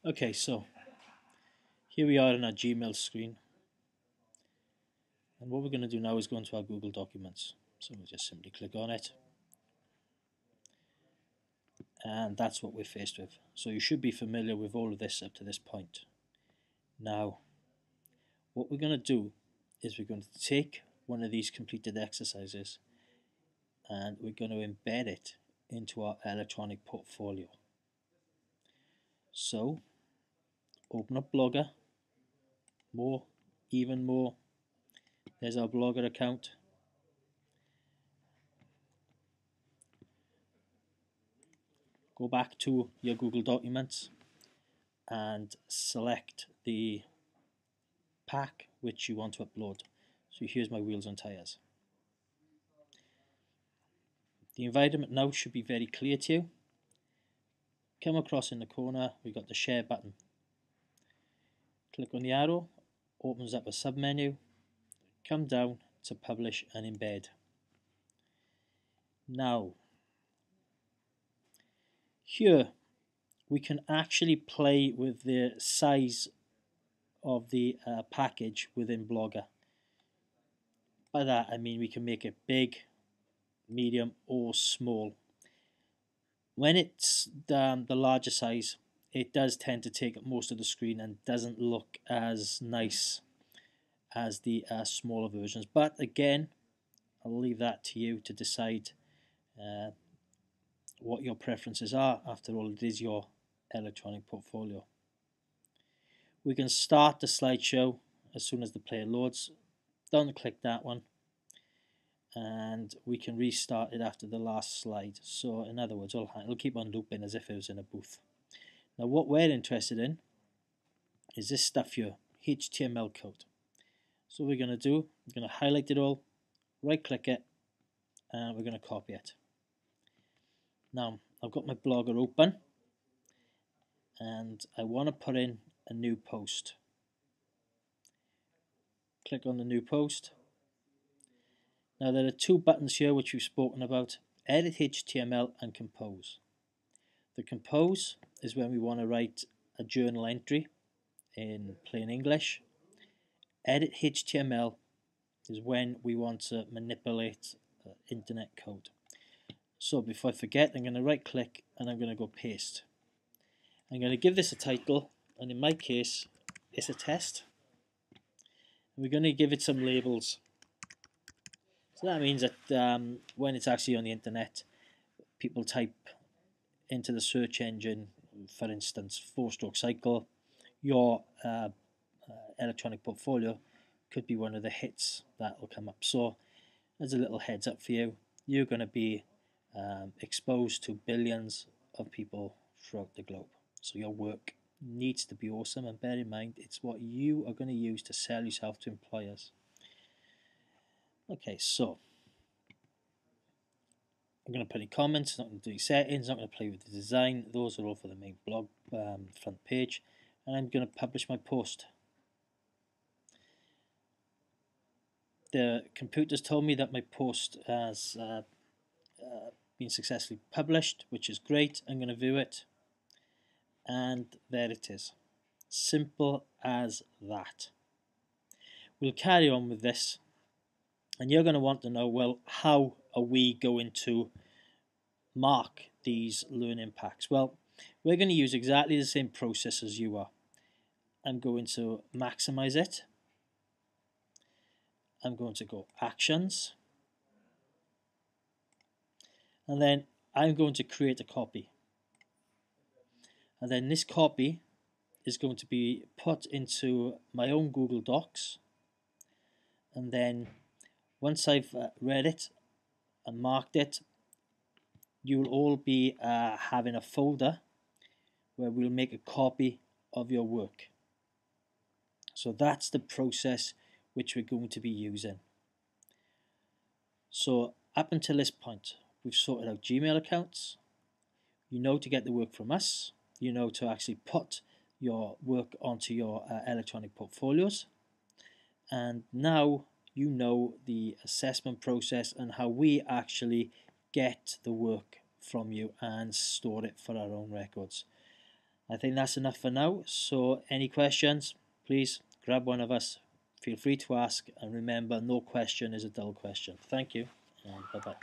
Okay, so here we are on our Gmail screen, and what we're going to do now is go into our Google Documents. So we'll just simply click on it, and that's what we're faced with. So you should be familiar with all of this up to this point. Now, what we're going to do is we're going to take one of these completed exercises and we're going to embed it into our electronic portfolio. So, open up Blogger, more, even more. There's our Blogger account. Go back to your Google Documents and select the pack which you want to upload. So here's my wheels and tires. The environment now should be very clear to you. Come across in the corner, we've got the share button. Click on the arrow, opens up a submenu. Come down to publish and embed. Now, here we can actually play with the size of the package within Blogger. By that I mean we can make it big, medium or small. When it's the larger size, it does tend to take up most of the screen and doesn't look as nice as the smaller versions. But again, I'll leave that to you to decide what your preferences are. After all, it is your electronic portfolio. We can start the slideshow as soon as the player loads. Don't click that one, and we can restart it after the last slide. So in other words, it'll keep on looping as if it was in a booth. Now what we're interested in is this stuff here, HTML code. So what we're going to do, we're going to highlight it all, right click it, and we're going to copy it. Now I've got my Blogger open and I want to put in a new post. Click on the new post. Now there are two buttons here which we've spoken about, Edit HTML and Compose. The Compose is when we want to write a journal entry in plain English. Edit HTML is when we want to manipulate internet code. So before I forget, I'm going to right click and I'm going to go paste. I'm going to give this a title, and in my case it's a test. We're going to give it some labels. So that means that when it's actually on the internet, people type into the search engine, for instance, 4-stroke cycle, your electronic portfolio could be one of the hits that will come up. So as a little heads up for you, you're going to be exposed to billions of people throughout the globe. So your work needs to be awesome, and bear in mind it's what you are going to use to sell yourself to employers. Okay, so I'm going to put in comments, not going to do any settings, not going to play with the design. Those are all for the main blog front page, and I'm going to publish my post. The computer's told me that my post has been successfully published, which is great. I'm going to view it, and there it is. Simple as that. We'll carry on with this, and you're going to want to know, well, how are we going to mark these learning packs? Well, we're going to use exactly the same process as you are. I'm going to maximize it. I'm going to go actions, and then I'm going to create a copy, and then this copy is going to be put into my own Google Docs, and then once I've read it and marked it, you'll all be having a folder where we'll make a copy of your work. So that's the process which we're going to be using. So up until this point, we've sorted out Gmail accounts. You know to get the work from us. You know to actually put your work onto your electronic portfolios. And now you know the assessment process and how we actually get the work from you and store it for our own records. I think that's enough for now. So any questions, please grab one of us. Feel free to ask, and remember, no question is a dull question. Thank you, and bye-bye.